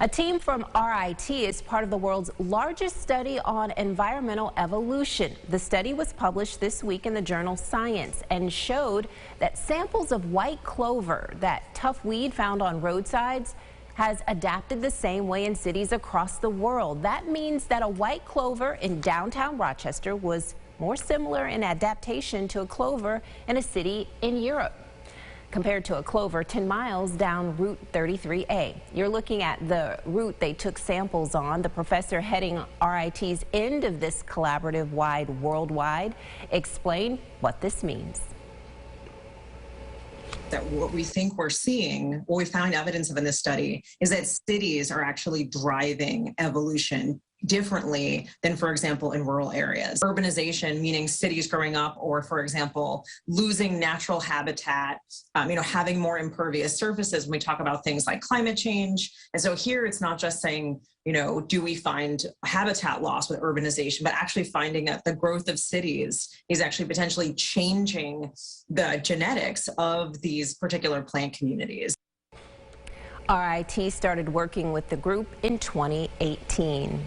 A team from RIT is part of the world's largest study on environmental evolution. The study was published this week in the journal Science and showed that samples of white clover, that tough weed found on roadsides, has adapted the same way in cities across the world. That means that a white clover in downtown Rochester was more similar in adaptation to a clover in a city in Europe, compared to a clover 10 miles down Route 33A. You're looking at the route they took samples on. The professor heading RIT's end of this collaborative worldwide explained what this means. That what we think we're seeing, what we found evidence of in this study, is that cities are actually driving evolution differently than, for example, in rural areas. Urbanization, meaning cities growing up, or, for example, losing natural habitat, having more impervious surfaces when we talk about things like climate change. And so here it's not just saying, do we find habitat loss with urbanization, but actually finding that the growth of cities is actually potentially changing the genetics of these particular plant communities. RIT started working with the group in 2018.